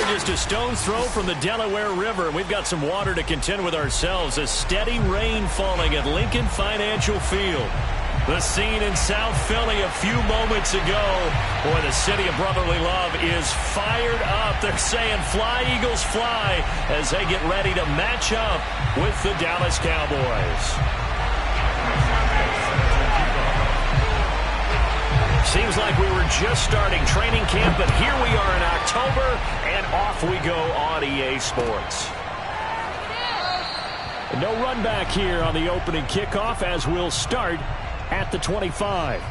just a stone's throw from the Delaware River. We've got some water to contend with ourselves. A steady rain falling at Lincoln Financial Field. The scene in South Philly a few moments ago. Boy, the city of brotherly love is fired up. They're saying fly, Eagles, fly, as they get ready to match up with the Dallas Cowboys. Seems like we were just starting training camp, but here we are in October, and off we go on EA Sports. No run back here on the opening kickoff as we'll start at the 25.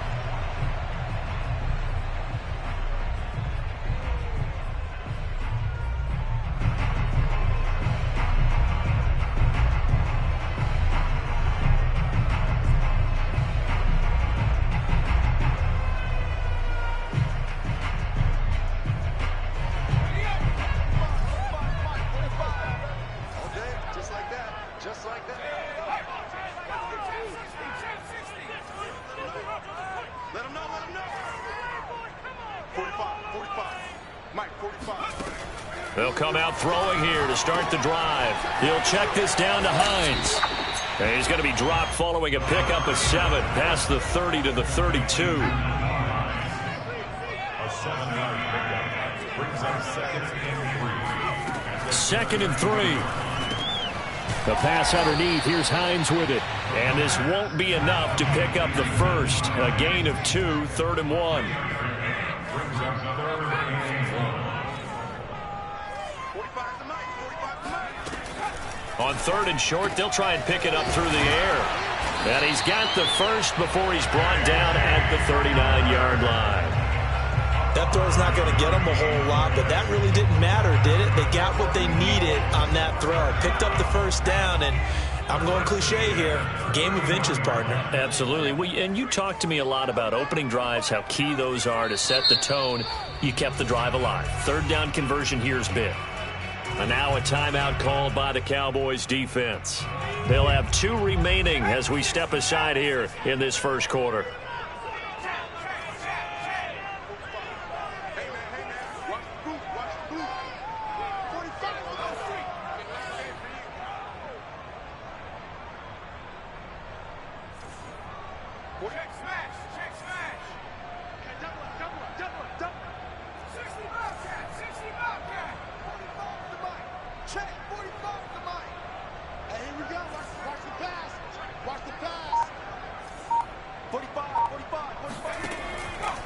They'll come out throwing here to start the drive. He'll check this down to Hines. And he's going to be dropped following a pickup of 7 past the 30 to the 32. A 7-yard pickup brings up 2nd and 3. The pass underneath. Here's Hines with it. And this won't be enough to pick up the first. A gain of 2, 3rd and 1. On 3rd and short, they'll try and pick it up through the air. And he's got the first before he's brought down at the 39-yard line. That throw's not going to get them a whole lot, but that really didn't matter, did it? They got what they needed on that throw. Picked up the first down, and I'm going cliche here. Game of inches, partner. Absolutely. And you talked to me a lot about opening drives, how key those are to set the tone. You kept the drive alive. 3rd down conversion here's big. And now a timeout called by the Cowboys defense. They'll have 2 remaining as we step aside here in this first quarter.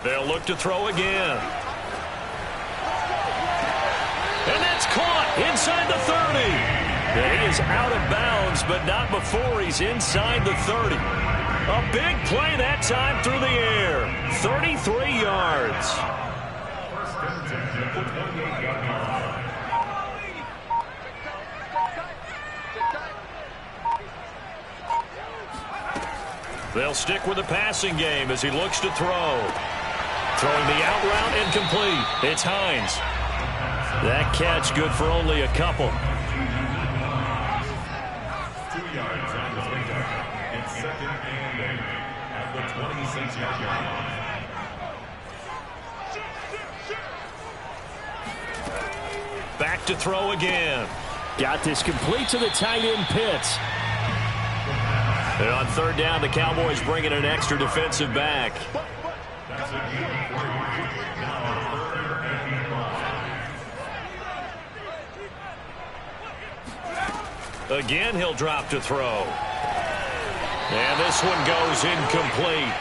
They'll look to throw again. And that's caught inside the 30. And he is out of bounds, but not before he's inside the 30. A big play that time through the air. 33 yards. They'll stick with the passing game as he looks to throw. Throwing the out route incomplete. It's Hines. That catch good for only a couple. 2 yards on the pickup. It's 2nd and 8 at the 26-yard line. Back to throw again. Got this complete to the tight end Pitts. And on 3rd down, the Cowboys bring in an extra defensive back. That's a gain of 3. Now 3rd and 5. Again, he'll drop to throw. And this one goes incomplete.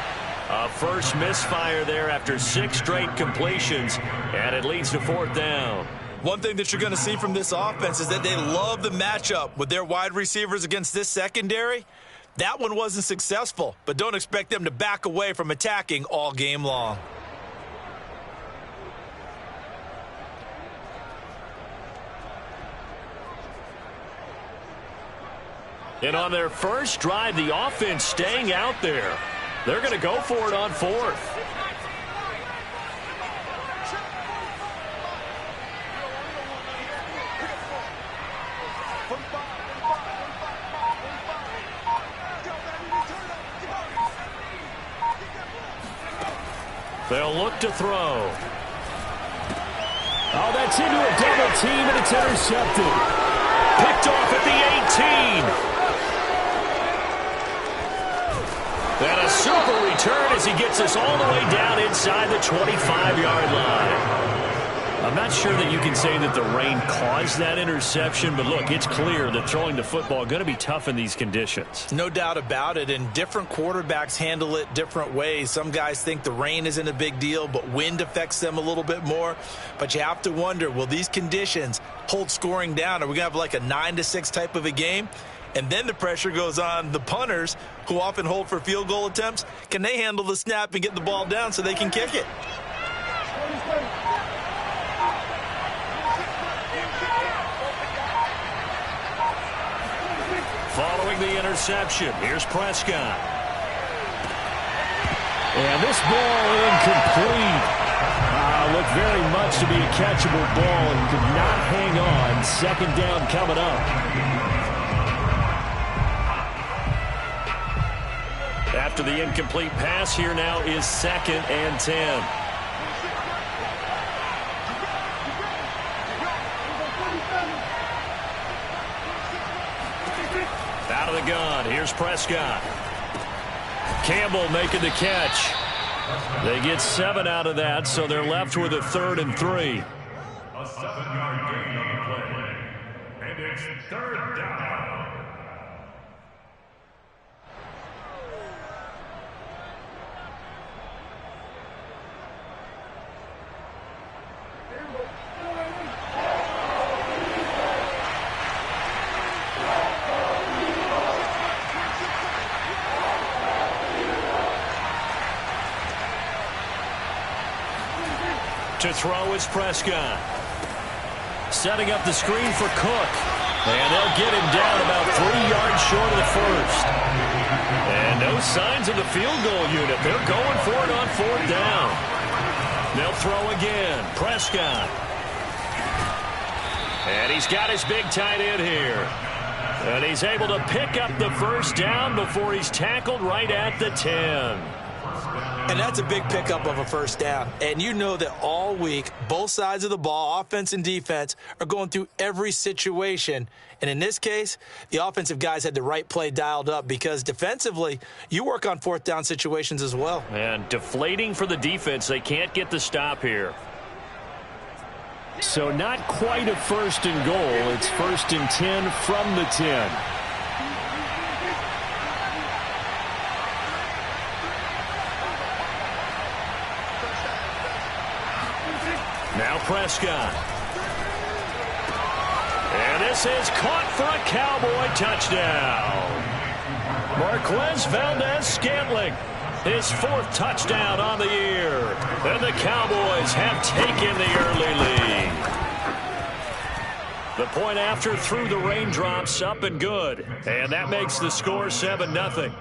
A first misfire there after 6 straight completions, and it leads to 4th down. One thing that you're going to see from this offense is that they love the matchup with their wide receivers against this secondary. That one wasn't successful, but don't expect them to back away from attacking all game long. And on their first drive, the offense staying out there. They're going to go for it on 4th. They'll look to throw. Oh, that's into a double team, and it's intercepted. Picked off at the 18. And a super return as he gets us all the way down inside the 25-yard line. I'm not sure that you can say that the rain caused that interception, but look, it's clear that throwing the football is going to be tough in these conditions. No doubt about it, and different quarterbacks handle it different ways. Some guys think the rain isn't a big deal, but wind affects them a little bit more. But you have to wonder, will these conditions hold scoring down? Are we going to have like a 9-6 type of a game? And then the pressure goes on the punters, who often hold for field goal attempts. Can they handle the snap and get the ball down so they can kick it? Following the interception, here's Prescott. And this ball incomplete. Looked very much to be a catchable ball and could not hang on. Second down coming up. After the incomplete pass, here now is 2nd and 10. Out of the gun, here's Prescott. Campbell making the catch. They get 7 out of that, so they're left with a 3rd and 3. A 7-yard gain on the play. And it's 3rd down. To throw is Prescott. Setting up the screen for Cook. And they'll get him down about 3 yards short of the first. And no signs of the field goal unit. They're going for it on 4th down. They'll throw again. Prescott. And he's got his big tight end here. And he's able to pick up the first down before he's tackled right at the 10. And that's a big pickup of a first down. And you know that all week, both sides of the ball, offense and defense, are going through every situation. And in this case, the offensive guys had the right play dialed up because defensively, you work on 4th down situations as well. And deflating for the defense. They can't get the stop here. So not quite a 1st and goal. It's 1st and 10 from the 10. Now Prescott. And this is caught for a Cowboy touchdown. Marquez Valdez-Scantling, his 4th touchdown on the year. And the Cowboys have taken the early lead. The point after through the raindrops, up and good. And that makes the score 7-0.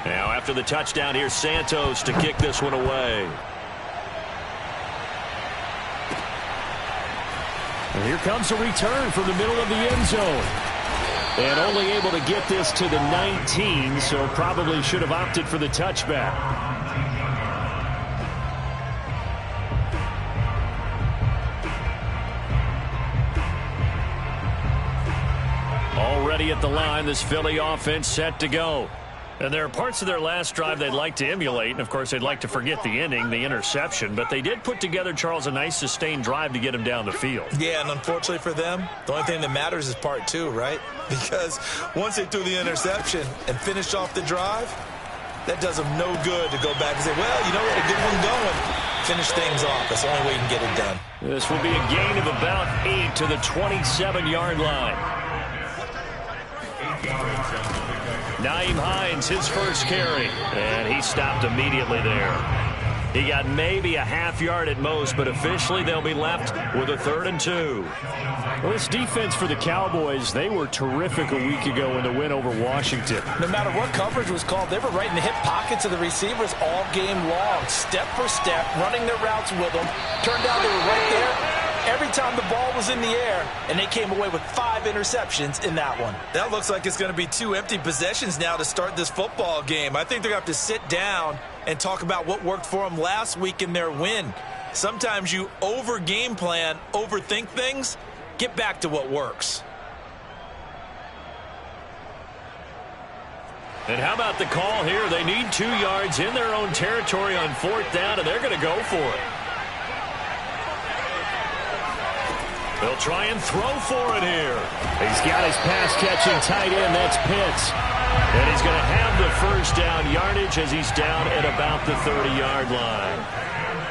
Now after the touchdown, here's Santos to kick this one away. And here comes a return from the middle of the end zone. And only able to get this to the 19, so probably should have opted for the touchback. Already at the line, this Philly offense set to go. And there are parts of their last drive they'd like to emulate. And, of course, they'd like to forget the ending, the interception. But they did put together, Charles, a nice sustained drive to get him down the field. Yeah, and unfortunately for them, the only thing that matters is part 2, right? Because once they threw the interception and finished off the drive, that does them no good to go back and say, well, you know what, a good one going. Finish things off. That's the only way you can get it done. This will be a gain of about 8 to the 27-yard line. Nyheim Hines, his first carry, and he stopped immediately there. He got maybe a half yard at most, but officially they'll be left with a 3rd and 2. Well, this defense for the Cowboys, they were terrific a week ago in the win over Washington. No matter what coverage was called, they were right in the hip pockets of the receivers all game long, step for step, running their routes with them. Turned out they were right there every time the ball was in the air, and they came away with 5 interceptions in that one. That looks like it's going to be 2 empty possessions now to start this football game. I think they're going to have to sit down and talk about what worked for them last week in their win. Sometimes you over-game plan, overthink things. Get back to what works. And how about the call here? They need 2 yards in their own territory on 4th down, and they're going to go for it. They'll try and throw for it here. He's got his pass-catching tight end. That's Pitts. And he's going to have the first down yardage as he's down at about the 30-yard line.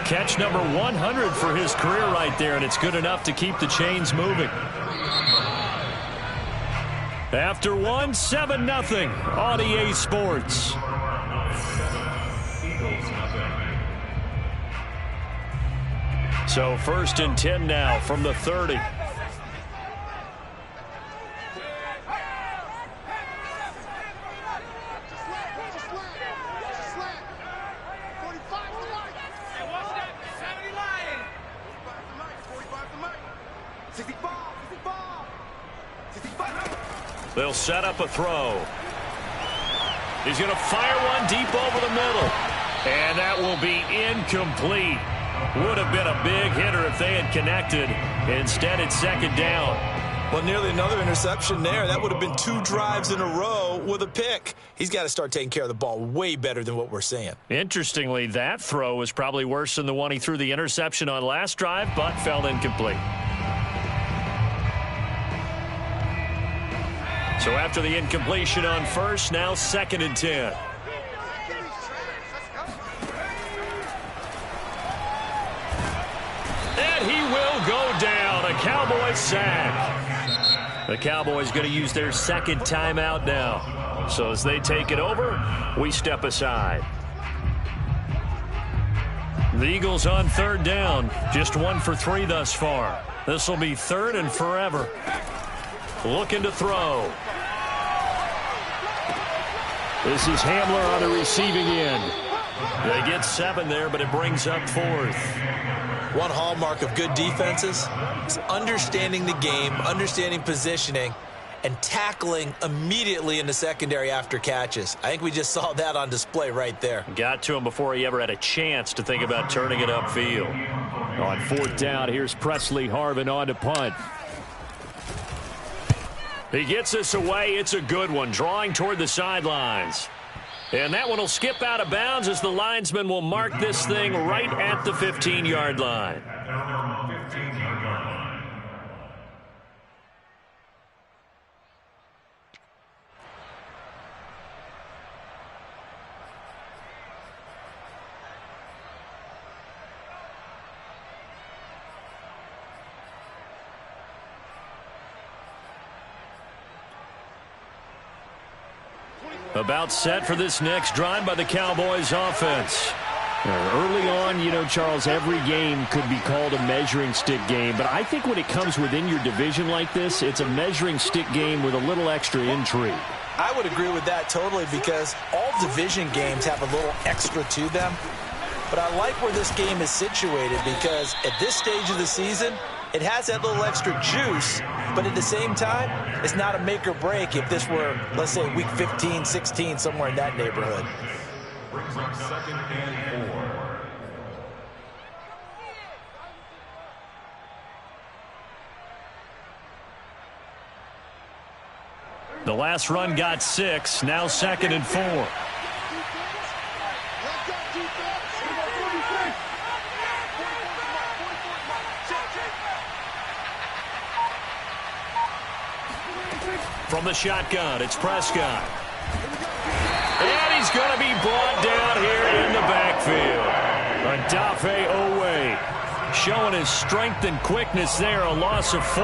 Catch number 100 for his career right there, and it's good enough to keep the chains moving. After 1, 7-0 on EA Sports. So 1st and 10 now from the 30. They'll set up a throw. He's going to fire one deep over the middle. And that will be incomplete. Would have been a big hitter if they had connected. Instead, it's 2nd down. Well, nearly another interception there. That would have been 2 drives in a row with a pick. He's got to start taking care of the ball way better than what we're seeing. Interestingly, that throw was probably worse than the one he threw the interception on last drive, but fell incomplete. So after the incompletion on 1st, now 2nd and 10. And he will go down. A Cowboys sack. The Cowboys going to use their 2nd timeout now. So as they take it over, we step aside. The Eagles on 3rd down. Just 1 for 3 thus far. This will be 3rd and forever. Looking to throw. This is Hamler on the receiving end. They get 7 there, but it brings up 4th. One hallmark of good defenses is understanding the game, understanding positioning, and tackling immediately in the secondary after catches. I think we just saw that on display right there. Got to him before he ever had a chance to think about turning it upfield. On 4th down, here's Presley Harvin on to punt. He gets this away. It's a good one, drawing toward the sidelines. And that one will skip out of bounds as the linesman will mark this thing right at the 15-yard line. About set for this next drive by the Cowboys offense. Early on, you know, Charles, every game could be called a measuring stick game. But I think when it comes within your division like this, it's a measuring stick game with a little extra intrigue. I would agree with that totally because all division games have a little extra to them. But I like where this game is situated because at this stage of the season, it has that little extra juice, but at the same time, it's not a make or break if this were, let's say, week 15, 16, somewhere in that neighborhood. Brings up 2nd and 4. The last run got 6, now 2nd and 4. From the shotgun, it's Prescott. And he's going to be brought down here in the backfield. Odafe Owe showing his strength and quickness there, a loss of 4.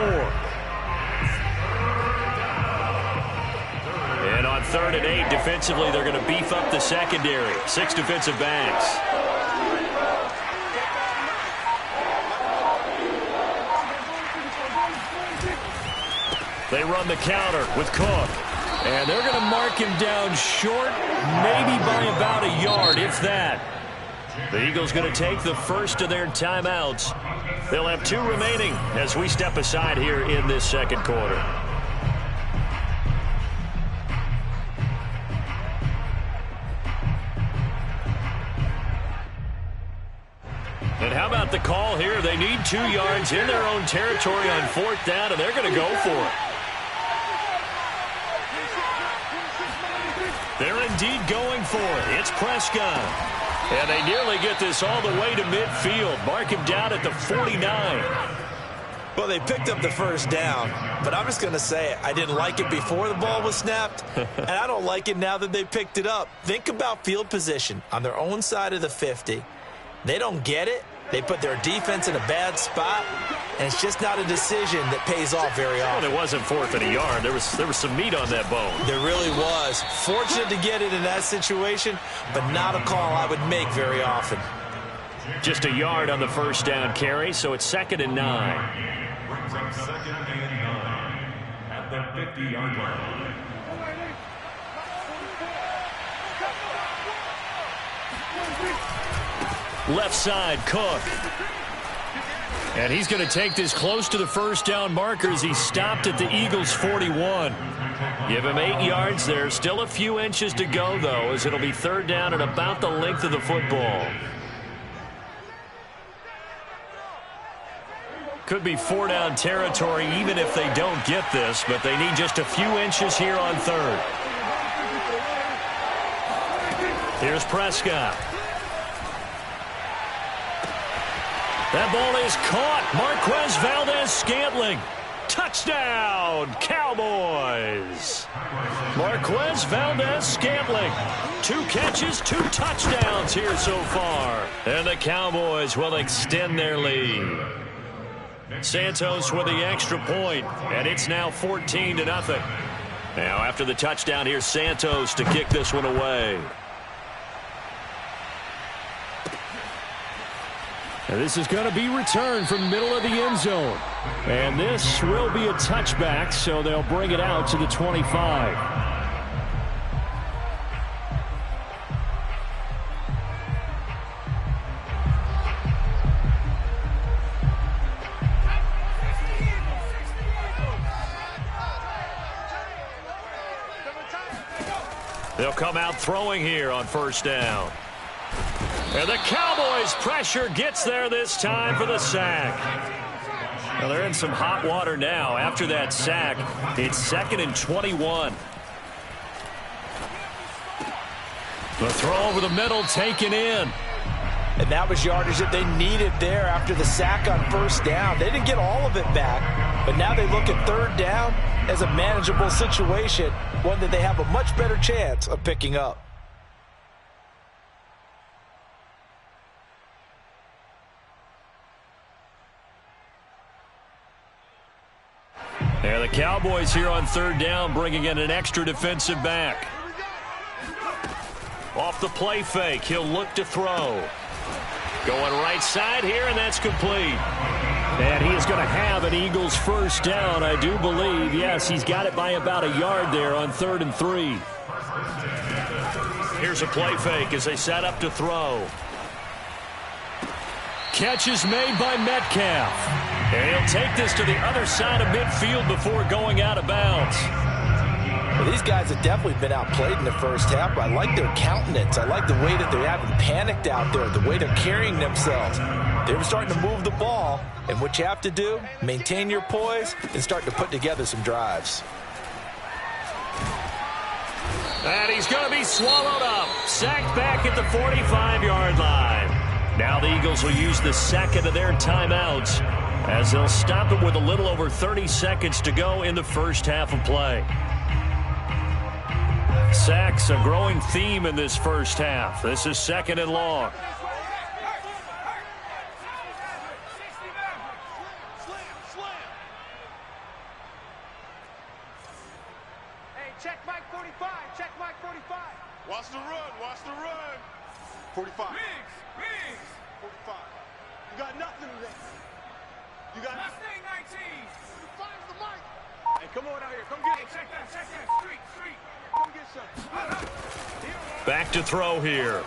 And on 3rd and 8, defensively, they're going to beef up the secondary. 6 defensive backs. They run the counter with Cook. And they're going to mark him down short, maybe by about a yard, if that. The Eagles going to take the first of their timeouts. They'll have 2 remaining as we step aside here in this second quarter. And how about the call here? They need 2 yards in their own territory on 4th down, and they're going to go for it. They're indeed going for it. It's Prescott. And they nearly get this all the way to midfield. Mark him down at the 49. Well, they picked up the first down, but I'm just going to say it. I didn't like it before the ball was snapped, and I don't like it now that they picked it up. Think about field position on their own side of the 50. They don't get it. They put their defense in a bad spot, and it's just not a decision that pays off very often. Well, it wasn't 4th and a yard. There was some meat on that bone. There really was. Fortunate to get it in that situation, but not a call I would make very often. Just a yard on the first down carry, so it's 2nd and 9. Brings up 2nd and 9 at the 50-yard line. Left side, Cook. And he's going to take this close to the first down marker as he stopped at the Eagles' 41. Give him 8 yards there. Still a few inches to go, though, as it'll be 3rd down and about the length of the football. Could be 4-down territory even if they don't get this, but they need just a few inches here on 3rd. Here's Prescott. That ball is caught. Marquez Valdez-Scantling. Touchdown, Cowboys. Marquez Valdez-Scantling. 2 catches, 2 touchdowns here so far. And the Cowboys will extend their lead. Santos with the extra point, and it's now 14-0. Now after the touchdown, here's Santos to kick this one away. And this is going to be returned from the middle of the end zone. And this will be a touchback, so they'll bring it out to the 25. They'll come out throwing here on first down. And the Cowboys' pressure gets there this time for the sack. Well, they're in some hot water now. After that sack, it's 2nd and 21. The throw over the middle taken in. And that was yardage that they needed there after the sack on first down. They didn't get all of it back, but now they look at 3rd down as a manageable situation, one that they have a much better chance of picking up. And the Cowboys here on 3rd down bringing in an extra defensive back. Off the play fake, he'll look to throw. Going right side here, and that's complete. And he is going to have an Eagles first down, I do believe. Yes, he's got it by about a yard there on 3rd and 3. Here's a play fake as they set up to throw. Catch is made by Metcalf. And he'll take this to the other side of midfield before going out of bounds. Well, these guys have definitely been outplayed in the first half, but I like their countenance. I like the way that they haven't panicked out there, the way they're carrying themselves. They're starting to move the ball, and what you have to do, maintain your poise and start to put together some drives. And he's going to be swallowed up. Sacked back at the 45-yard line. Now the Eagles will use the second of their timeouts as they'll stop it with a little over 30 seconds to go in the first half of play. Sacks, a growing theme in this first half. This is 2nd and long. Hey, check Mike 45. Check Mike 45. Watch the run. Watch the run. 45. Riggs. 45. You got nothing left. You got Last thing 19. Find the mic. Hey, come on out here. Come get it. Check that. Street. Come get some. Back to throw here.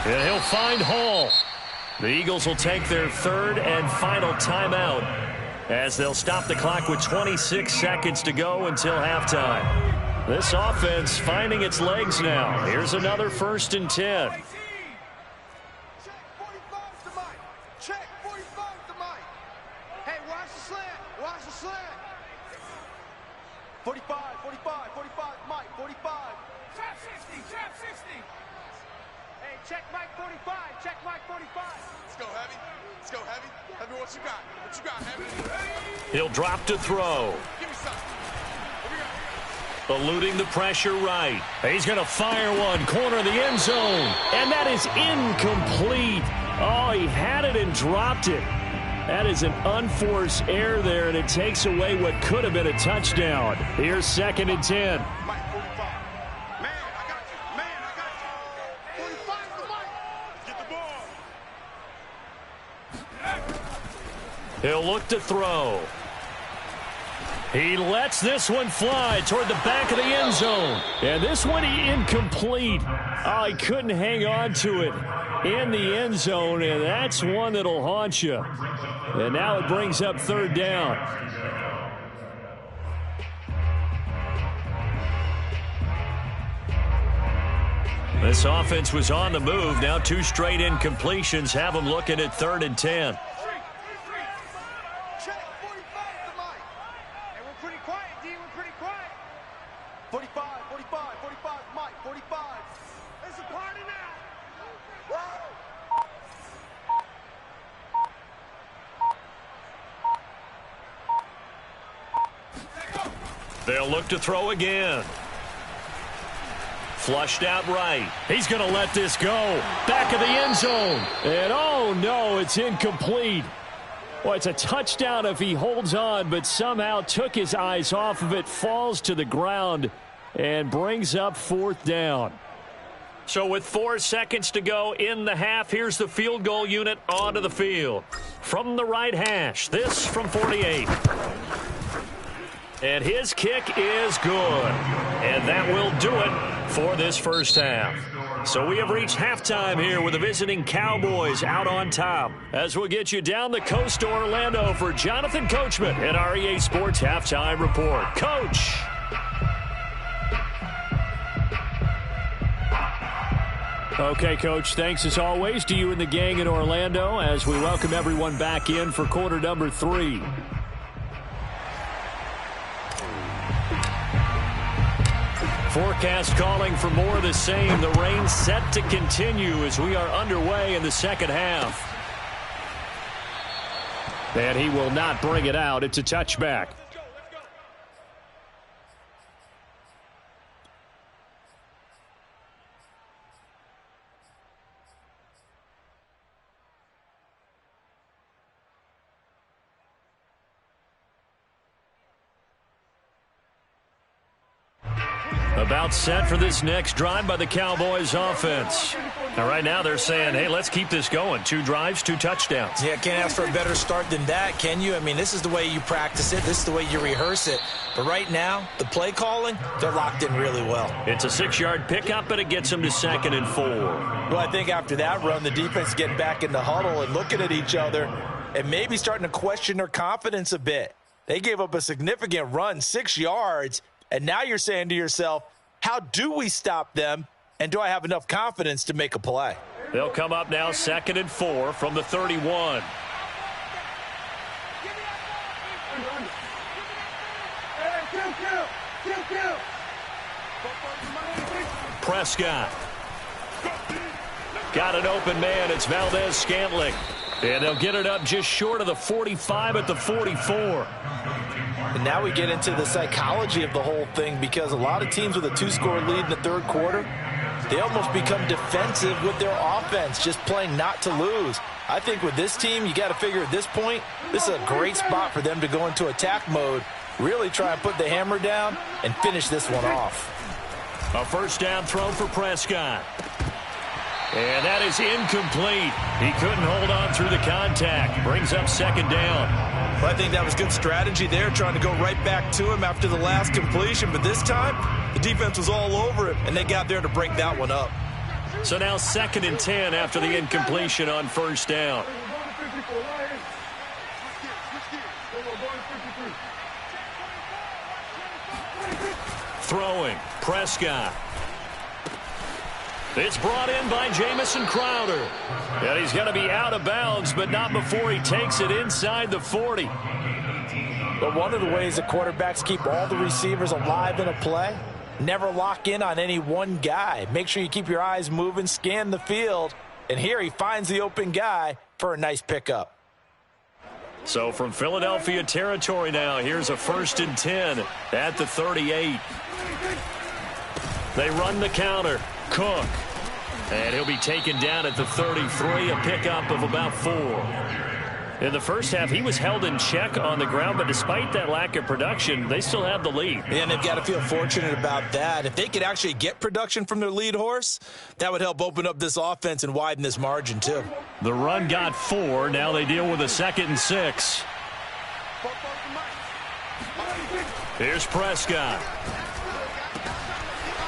And he'll find Hall. The Eagles will take their third and final timeout as they'll stop the clock with 26 seconds to go until halftime. This offense finding its legs now. Here's another 1st and 10. Check 45 to Mike. Check 45 to Mike. Hey, watch the slant. Watch the slant. 45, 45, Mike, 45. Trap 60, trap 60. Hey, check Mike 45, check Mike 45. Let's go, Heavy. Let's go, Heavy. Heavy, what you got? What you got, Heavy? He'll drop to throw. Give me something. What we got? Eluding the pressure right. He's going to fire one. Corner of the end zone. And that is incomplete. Oh, he had it and dropped it. That is an unforced error there, and it takes away what could have been a touchdown. Here's 2nd and 10. Mike, 45. Man, I got you. Man, I got you. 45 to Mike. Get the ball. He'll look to throw. He lets this one fly toward the back of the end zone. And this one incomplete. Oh, he couldn't hang on to it in the end zone, and that's one that'll haunt you. And now it brings up 3rd down. This offense was on the move. Now 2 straight incompletions have them looking at 3rd and 10. Check 45 to Mike. Hey, we're pretty quiet, D. We're pretty quiet. 45, 45, Mike, 45. It's a party now. They'll look to throw again. Flushed out right. He's going to let this go. Back of the end zone. And oh no, it's incomplete. Well, it's a touchdown if he holds on, but somehow took his eyes off of it, falls to the ground, and brings up 4th down. So with 4 seconds to go in the half, here's the field goal unit onto the field. From the right hash, this from 48. And his kick is good. And that will do it for this first half. So we have reached halftime here with the visiting Cowboys out on top. As we'll get you down the coast to Orlando for Jonathan Coachman at our EA Sports Halftime Report. Coach. Okay, Coach, thanks as always to you and the gang in Orlando as we welcome everyone back in for quarter number 3. Forecast calling for more of the same. The rain set to continue as we are underway in the second half. And he will not bring it out. It's a touchback. About set for this next drive by the Cowboys offense. Now, right now they're saying, hey, let's keep this going. 2 drives, 2 touchdowns. Yeah, can't ask for a better start than that, can you? I mean, this is the way you practice it. This is the way you rehearse it. But right now, the play calling, they're locked in really well. It's a 6-yard pickup, but it gets them to 2nd and 4. Well, I think after that run, the defense is getting back in the huddle and looking at each other and maybe starting to question their confidence a bit. They gave up a significant run, 6 yards, and now you're saying to yourself, how do we stop them, and do I have enough confidence to make a play? They'll come up now 2nd and 4 from the 31. Prescott. Got an open man. It's Valdez-Scantling. And they'll get it up just short of the 45 at the 44. And now we get into the psychology of the whole thing because a lot of teams with a 2-score lead in the third quarter, they almost become defensive with their offense, just playing not to lose. I think with this team, you got to figure at this point, this is a great spot for them to go into attack mode, really try and put the hammer down and finish this one off. A first down throw for Prescott. And that is incomplete. He couldn't hold on through the contact. Brings up 2nd down. Well, I think that was good strategy there, trying to go right back to him after the last completion. But this time, the defense was all over him, and they got there to break that one up. So now 2nd and 10 after the incompletion on first down. Throwing, Prescott. It's brought in by Jamison Crowder. And he's going to be out of bounds, but not before he takes it inside the 40. But one of the ways that quarterbacks keep all the receivers alive in a play, never lock in on any one guy. Make sure you keep your eyes moving, scan the field. And here he finds the open guy for a nice pickup. So from Philadelphia territory now, here's a 1st and 10 at the 38. They run the counter. Cook. And he'll be taken down at the 33, a pickup of about 4. In the first half, he was held in check on the ground, but despite that lack of production, they still have the lead. And they've got to feel fortunate about that. If they could actually get production from their lead horse, that would help open up this offense and widen this margin too. The run got 4. Now they deal with a 2nd and 6. Here's Prescott.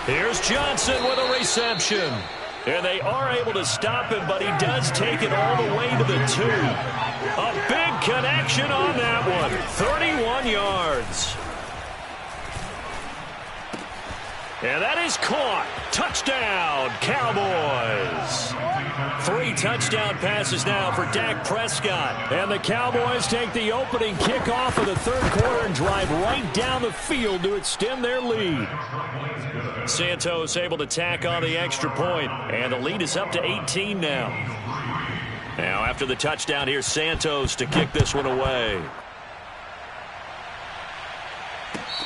Here's Johnson with a reception. And they are able to stop him, but he does take it all the way to the 2. A big connection on that one. 31 yards. And that is caught. Touchdown, Cowboys. 3 touchdown passes now for Dak Prescott. And the Cowboys take the opening kickoff of the 3rd quarter and drive right down the field to extend their lead. Santos able to tack on the extra point, and the lead is up to 18 now. Now after the touchdown, here's Santos to kick this one away.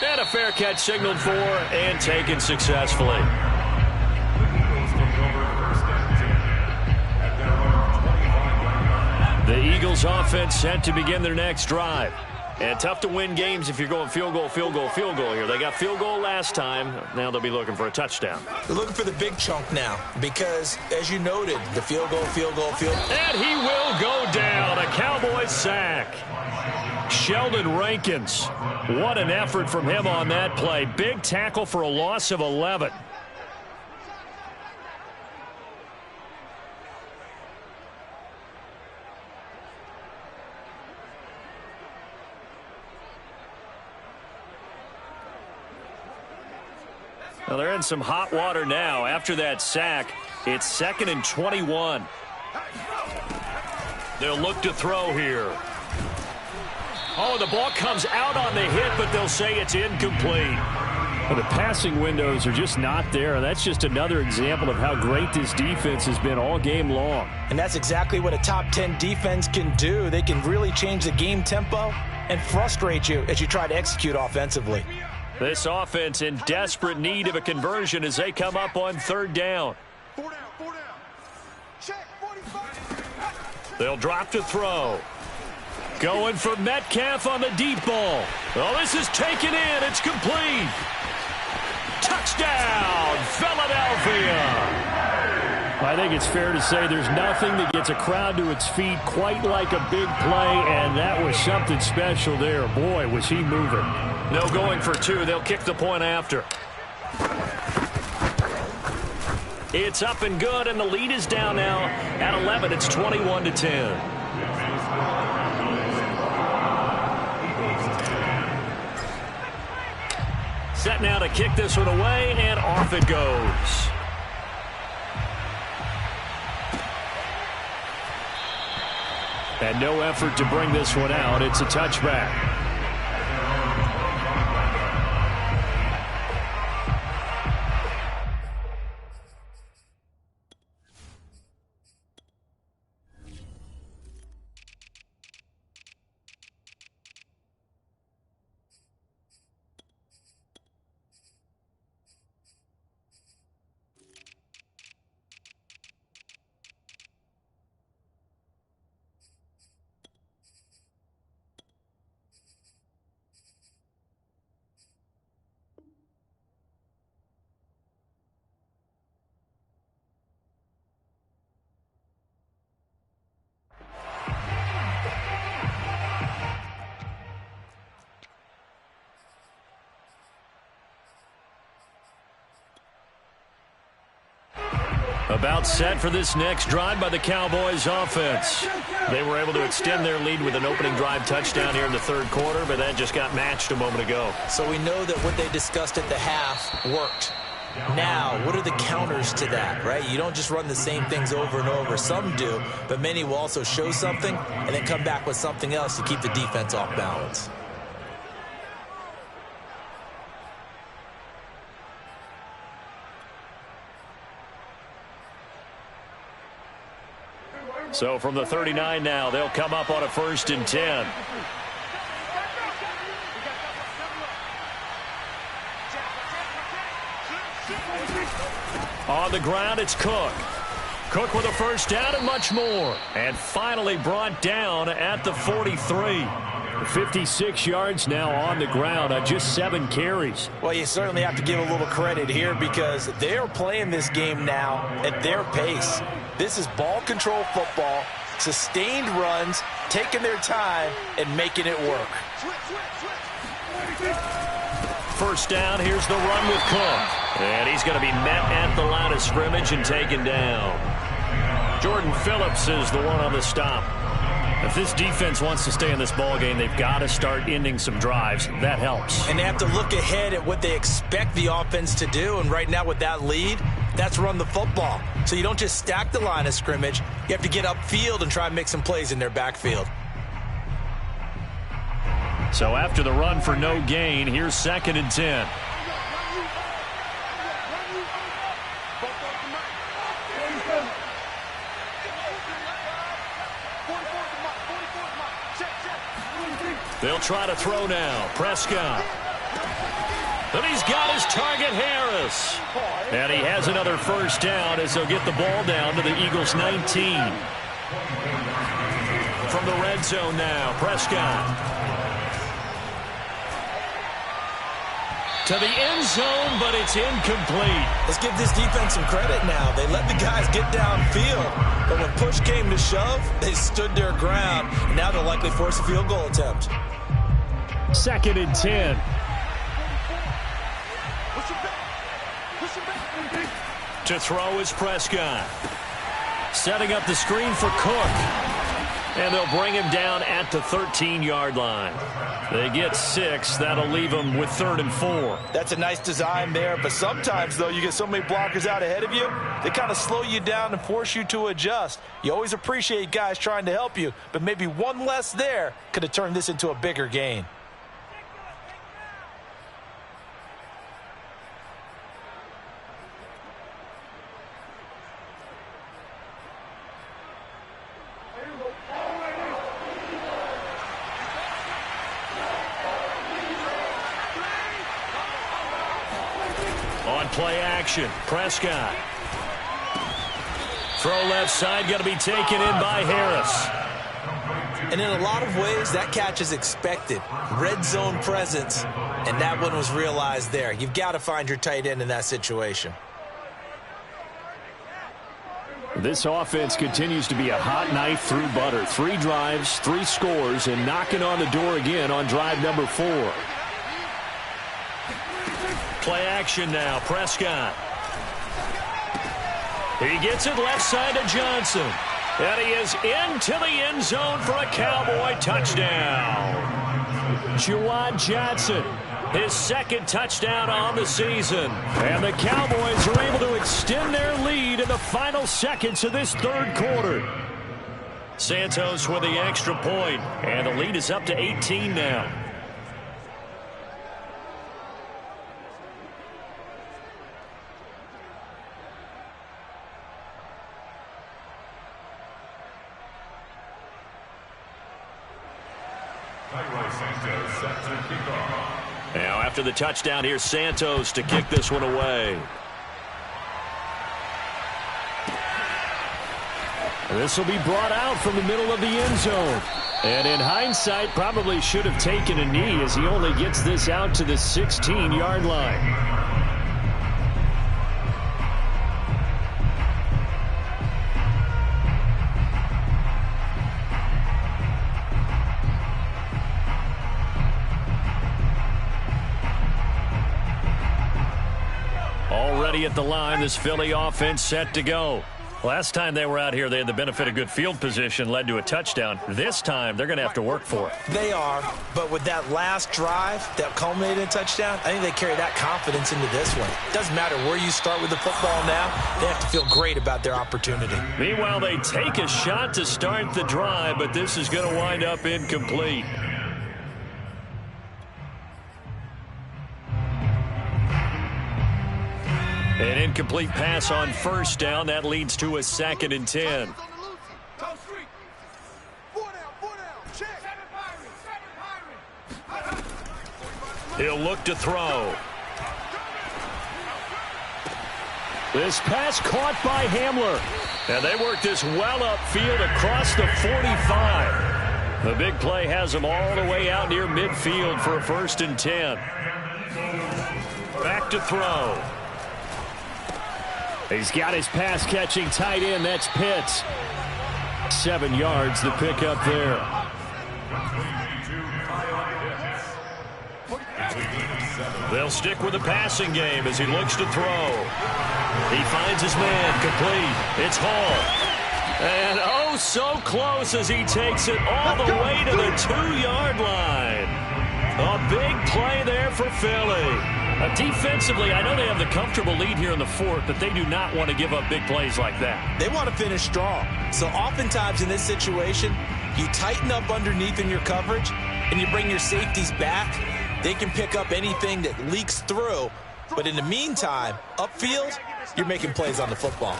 And a fair catch signaled for and taken successfully. The Eagles offense set to begin their next drive. And tough to win games if you're going field goal, field goal, field goal here. They got field goal last time. Now they'll be looking for a touchdown. They're looking for the big chunk now because, as you noted, the field goal, field goal, field goal. And he will go down. A Cowboys sack. Sheldon Rankins. What an effort from him on that play. Big tackle for a loss of 11. Well, they're in some hot water now. After that sack, it's 2nd and 21. They'll look to throw here. Oh, the ball comes out on the hit, but they'll say it's incomplete. Well, the passing windows are just not there. That's just another example of how great this defense has been all game long. And that's exactly what a top 10 defense can do. They can really change the game tempo and frustrate you as you try to execute offensively. This offense in desperate need of a conversion as they come up on 3rd down. 4 down, 4 down. Check, 45. They'll drop to throw. Going for Metcalf on the deep ball. Oh, this is taken in. It's complete. Touchdown, Philadelphia. I think it's fair to say there's nothing that gets a crowd to its feet quite like a big play, and that was something special there. Boy, was he moving. No going for 2. They'll kick the point after. It's up and good, and the lead is down now at 11. It's 21-10. Set now to kick this one away, and off it goes. And no effort to bring this one out. It's a touchback. About set for this next drive by the Cowboys offense. They were able to extend their lead with an opening drive touchdown here in the third quarter, but that just got matched a moment ago. So we know that what they discussed at the half worked. Now, what are the counters to that, right? You don't just run the same things over and over. Some do, but many will also show something and then come back with something else to keep the defense off balance. So from the 39 now, they'll come up on a 1st and 10. On the ground, it's Cook. Cook with a first down and much more. And finally brought down at the 43. 56 yards now on the ground on just 7 carries. Well, you certainly have to give a little credit here because they're playing this game now at their pace. This is ball control football, sustained runs, taking their time, and making it work. First down, here's the run with Cook. And he's going to be met at the line of scrimmage and taken down. Jordan Phillips is the one on the stop. If this defense wants to stay in this ballgame, they've got to start ending some drives. That helps. And they have to look ahead at what they expect the offense to do. And right now with that lead, that's run the football. So you don't just stack the line of scrimmage. You have to get upfield and try and make some plays in their backfield. So after the run for no gain, here's 2nd and 10. They'll try to throw now. Prescott. And he's got his target, Harris. And he has another first down as they'll get the ball down to the Eagles' 19. From the red zone now, Prescott. To the end zone, but it's incomplete. Let's give this defense some credit now. They let the guys get downfield, but when push came to shove, they stood their ground. And now they'll likely force a field goal attempt. 2nd and 10. To throw is Prescott. Setting up the screen for Cook. And they'll bring him down at the 13-yard line. They get 6. That'll leave them with 3rd and 4. That's a nice design there, but sometimes, though, you get so many blockers out ahead of you, they kind of slow you down and force you to adjust. You always appreciate guys trying to help you, but maybe one less there could have turned this into a bigger gain. Play action. Prescott. Throw left side, going to be taken in by Harris. And in a lot of ways, that catch is expected. Red zone presence, and that one was realized there. You've got to find your tight end in that situation. This offense continues to be a hot knife through butter. 3 drives, 3 scores, and knocking on the door again on drive number 4. Play action now, Prescott. He gets it left side to Johnson. And he is into the end zone for a Cowboy touchdown. Juwan Johnson, his 2nd touchdown on the season. And the Cowboys are able to extend their lead in the final seconds of this 3rd quarter. Santos with the extra point, and the lead is up to 18 now. Now after the touchdown, here's Santos to kick this one away. This will be brought out from the middle of the end zone. And in hindsight, probably should have taken a knee as he only gets this out to the 16-yard line. ready at the line. This Philly offense set to go. Last time they were out here, they had the benefit of good field position, led to a touchdown. This time, they're going to have to work for it. They are, but with that last drive that culminated in a touchdown, I think they carry that confidence into this one. It doesn't matter where you start with the football now. They have to feel great about their opportunity. Meanwhile, they take a shot to start the drive, but this is going to wind up incomplete. An incomplete pass on first down. That leads to a 2nd and 10. He'll look to throw. This pass caught by Hamler. And they work this well upfield across the 45. The big play has them all the way out near midfield for a 1st and 10. Back to throw. He's got his pass-catching tight end. That's Pitts. 7 yards the pickup there. They'll stick with the passing game as he looks to throw. He finds his man. Complete. It's Hall. And oh, so close as he takes it all the way to the 2-yard line. A big play there for Philly. Defensively, I know they have the comfortable lead here in the 4th, but they do not want to give up big plays like that. They want to finish strong. So oftentimes in this situation, you tighten up underneath in your coverage, and you bring your safeties back. They can pick up anything that leaks through. But in the meantime, upfield, you're making plays on the football.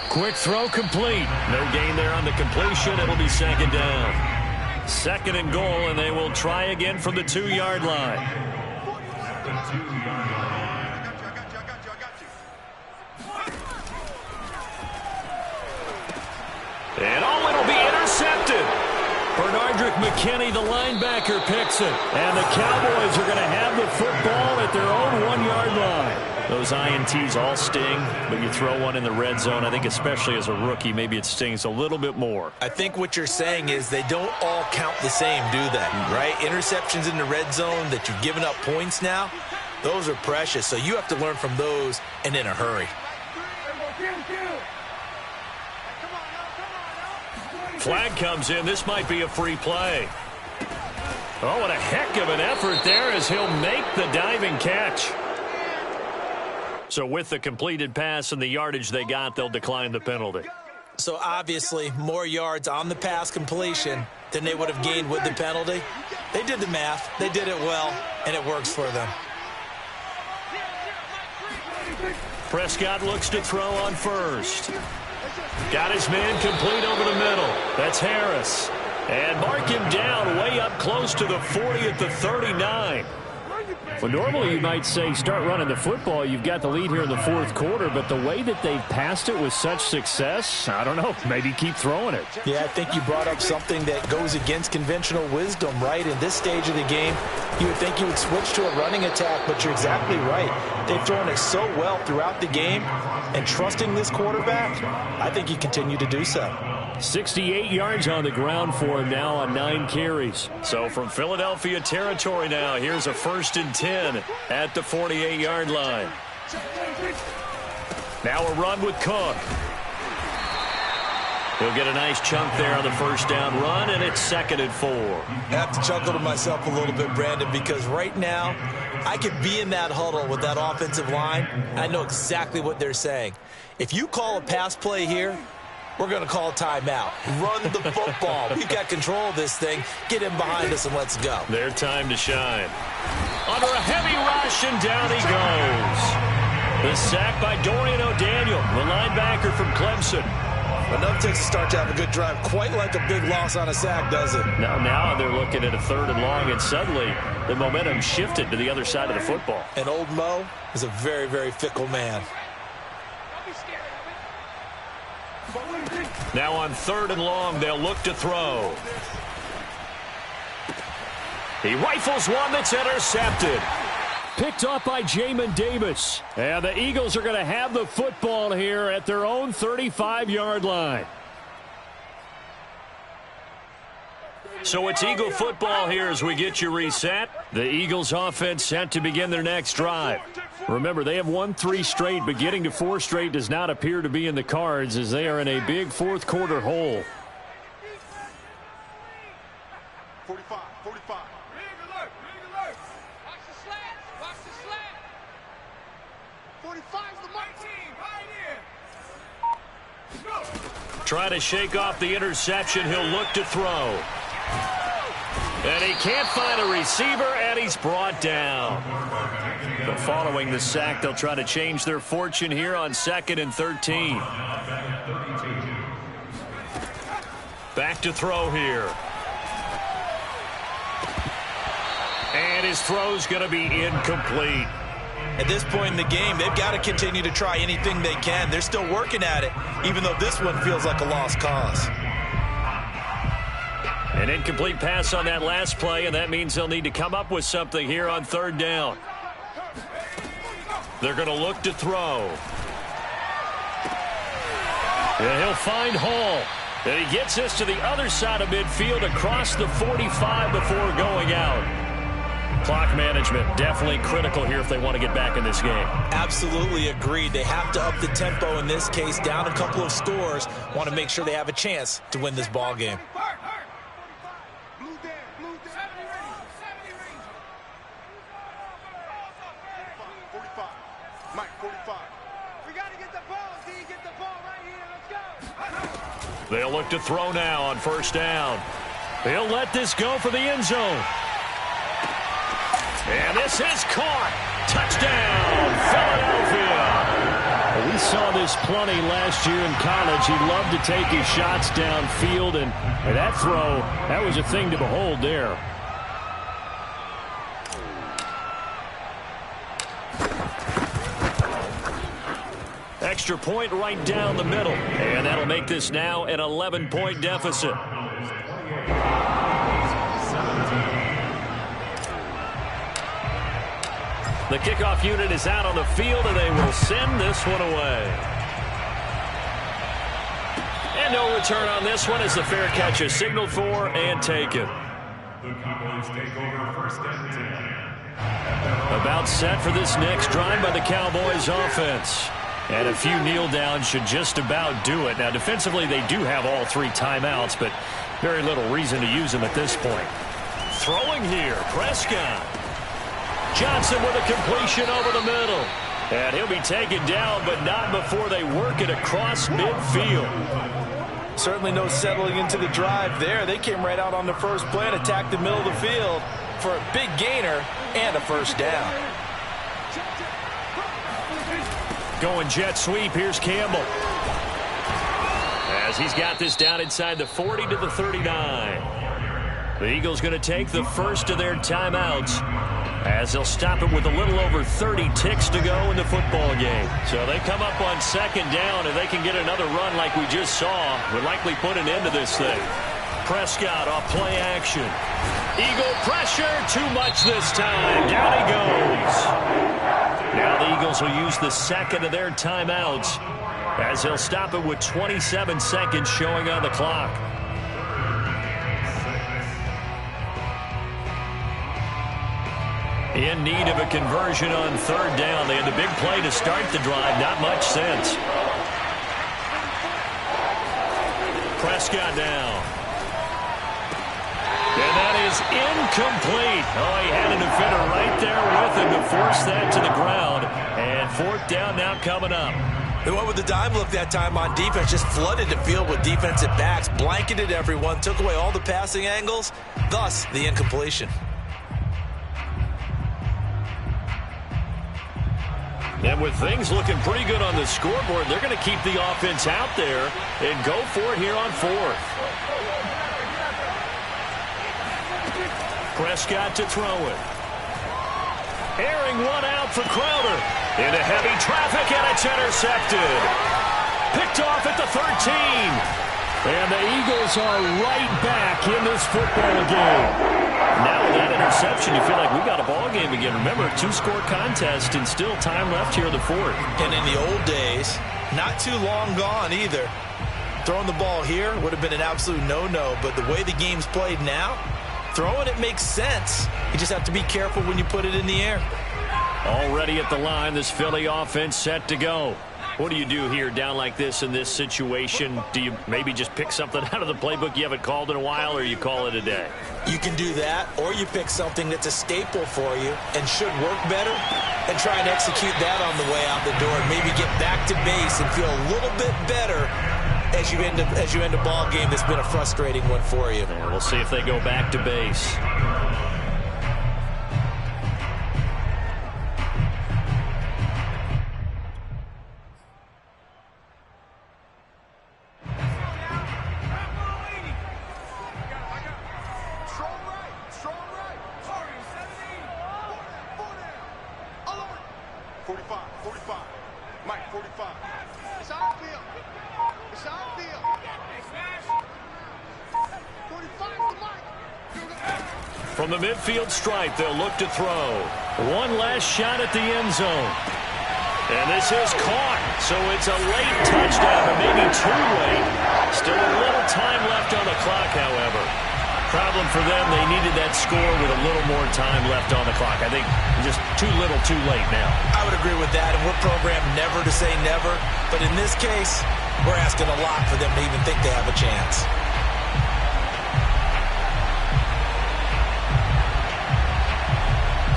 Quick throw complete. No gain there on the completion. It'll be 2nd down. 2nd and goal, and they will try again from the 2-yard line. And oh, it'll be intercepted. Bernardrick McKinney, the linebacker, picks it. And the Cowboys are going to have the football at their own 1-yard line. Those INTs all sting, but you throw one in the red zone, I think especially as a rookie, maybe it stings a little bit more. I think what you're saying is they don't all count the same, do they? Right? Interceptions in the red zone that you've given up points now, those are precious. So you have to learn from those and in a hurry. Flag comes in. This might be a free play. Oh, what a heck of an effort there as he'll make the diving catch. So with the completed pass and the yardage they got, they'll decline the penalty. So obviously more yards on the pass completion than they would have gained with the penalty. They did the math. They did it well, and it works for them. Prescott looks to throw on first. Got his man complete over the middle. That's Harris. And mark him down way up close to the 40 at the 39. Well, normally you might say start running the football. You've got the lead here in the 4th quarter, but the way that they've passed it with such success, I don't know, maybe keep throwing it. Yeah, I think you brought up something that goes against conventional wisdom, right? In this stage of the game, you would think you would switch to a running attack, but you're exactly right. They've thrown it so well throughout the game, and trusting this quarterback, I think you continue to do so. 68 yards on the ground for him now on 9 carries. So from Philadelphia territory now, here's a 1st and 10 at the 48-yard line. Now a run with Cook. He'll get a nice chunk there on the 1st down run, and it's 2nd and 4. I have to chuckle to myself a little bit, Brandon, because right now I could be in that huddle with that offensive line. I know exactly what they're saying. If you call a pass play here, we're going to call a timeout. Run the football. We've got control of this thing. Get him behind us and let's go. Their time to shine. Under a heavy rush, and down he goes. The sack by Dorian O'Daniel, the linebacker from Clemson. Enough takes a start to have a good drive. Quite like a big loss on a sack, does it? Now they're looking at a 3rd and long, and suddenly the momentum shifted to the other side of the football. And old Mo is a very, very fickle man. Now on 3rd and long, they'll look to throw. He rifles one that's intercepted. Picked up by Jamin Davis. And the Eagles are going to have the football here at their own 35-yard line. So it's Eagle football here as we get you reset. The Eagles offense set to begin their next drive. Remember, they have won 3 straight, but getting to 4 straight does not appear to be in the cards as they are in a big fourth quarter hole. 45, 45. Big alert, big alert. Watch the slant, watch the slant. 45's the mark. 19, right here. Trying to shake off the interception. He'll look to throw. And he can't find a receiver, and he's brought down. But following the sack, they'll try to change their fortune here on 2nd and 13. Back to throw here. And his throw's going to be incomplete. At this point in the game, they've got to continue to try anything they can. They're still working at it, even though this one feels like a lost cause. An incomplete pass on that last play, and that means they'll need to come up with something here on 3rd down. They're going to look to throw. And he'll find Hall. And he gets this to the other side of midfield across the 45 before going out. Clock management definitely critical here if they want to get back in this game. Absolutely agreed. They have to up the tempo in this case, down a couple of scores. Want to make sure they have a chance to win this ball game. Blue down, blue down. 70 range. 45. Mike, 45. We got to get the ball, D. Get the ball right here. Let's go. They'll look to throw now on 1st down. He'll let this go for the end zone. And this is caught. Touchdown, Philadelphia. We saw this plenty last year in college. He loved to take his shots downfield, and that throw, that was a thing to behold there. Extra point right down the middle, and that'll make this now an 11-point deficit. The kickoff unit is out on the field, and they will send this one away. And no return on this one as the fair catch is signaled for and taken. The Cowboys take over 1st and 10. About set for this next drive by the Cowboys offense. And a few kneel downs should just about do it. Now, defensively, they do have all 3 timeouts, but very little reason to use them at this point. Throwing here, Prescott. Johnson with a completion over the middle. And he'll be taken down, but not before they work it across midfield. Certainly no settling into the drive there. They came right out on the first play and attacked the middle of the field for a big gainer and a 1st down. Going jet sweep, here's Campbell. As he's got this down inside the 40 to the 39. The Eagles going to take the first of their timeouts as they'll stop it with a little over 30 ticks to go in the football game. So they come up on 2nd down, and they can get another run like we just saw. Would likely put an end to this thing. Prescott off play action. Eagle pressure, too much this time. Down he goes. Now the Eagles will use the 2nd of their timeouts as they'll stop it with 27 seconds showing on the clock. In need of a conversion on 3rd down. They had the big play to start the drive. Not much sense. Prescott now. And that is incomplete. Oh, he had a defender right there with him to force that to the ground. And 4th down now coming up. They went with the dime look that time on defense, just flooded the field with defensive backs, blanketed everyone, took away all the passing angles, thus the incompletion. And with things looking pretty good on the scoreboard, they're going to keep the offense out there and go for it here on 4th. Prescott to throw it. Airing one out for Crowder. Into heavy traffic, and it's intercepted. Picked off at the 13. And the Eagles are right back in this football game. Now with that interception, you feel like we got a ball game again. Remember, 2-score contest and still time left here in the 4th. And in the old days, not too long gone either, Throwing the ball here would have been an absolute no-no, but the way the game's played now, throwing it makes sense. You just have to be careful when you put it in the air. Already at the line, this Philly offense set to go. What do you do here down like this in this situation? Do you maybe just pick something out of the playbook you haven't called in a while, or you call it a day? You can do that, or you pick something that's a staple for you and should work better and try and execute that on the way out the door and maybe get back to base and feel a little bit better as you end a ball game that's been a frustrating one for you. Yeah, we'll see if they go back to base. From the midfield stripe, they'll look to throw. One last shot at the end zone. And this is caught. So it's a late touchdown, but maybe too late. Still a little time left on the clock, however. Problem for them, they needed that score with a little more time left on the clock. I think just too little, too late now. I would agree with that, and we're programmed never to say never. But in this case, we're asking a lot for them to even think they have a chance.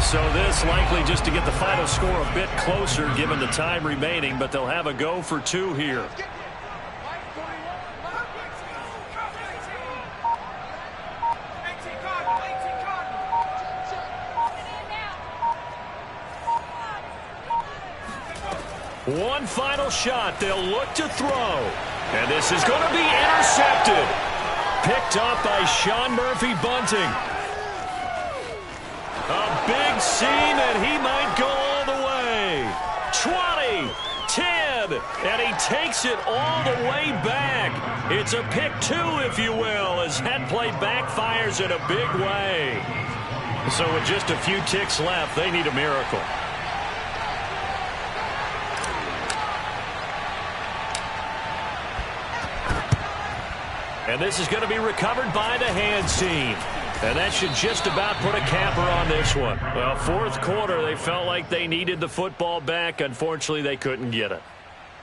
So this likely just to get the final score a bit closer given the time remaining, but they'll have a go for two here. One final shot. They'll look to throw. And this is going to be intercepted. Picked up by Sean Murphy-Bunting. A big seam, and he might go all the way. 20, 10, and he takes it all the way back. It's a pick two, if you will, as that play backfires in a big way. So with just a few ticks left, they need a miracle. And this is going to be recovered by the hands team. And that should just about put a capper on this one. Well, fourth quarter, they felt like they needed the football back. Unfortunately, they couldn't get it.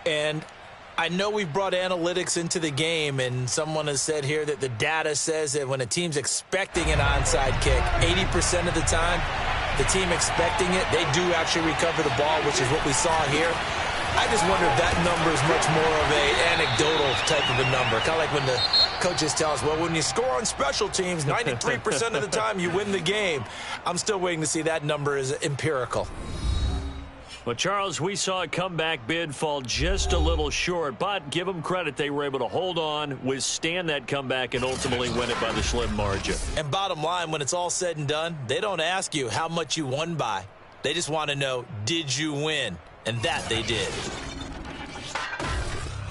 And I know we've brought analytics into the game, and someone has said here that the data says that when a team's expecting an onside kick, 80% of the time, the team expecting it, they do actually recover the ball, which is what we saw here. I just wonder if that number is much more of an anecdotal type of a number. Kind of like when the coaches tell us, well, when you score on special teams, 93% of the time you win the game. I'm still waiting to see that number is empirical. Well, Charles, we saw a comeback bid fall just a little short, but give them credit. They were able to hold on, withstand that comeback, and ultimately win it by the slim margin. And bottom line, when it's all said and done, they don't ask you how much you won by. They just want to know, did you win? And that they did.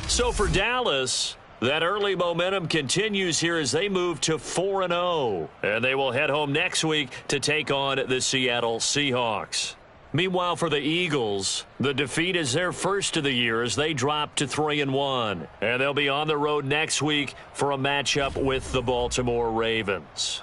So for Dallas, that early momentum continues here as they move to 4-0. And they will head home next week to take on the Seattle Seahawks. Meanwhile, for the Eagles, the defeat is their first of the year as they drop to 3-1. And they'll be on the road next week for a matchup with the Baltimore Ravens.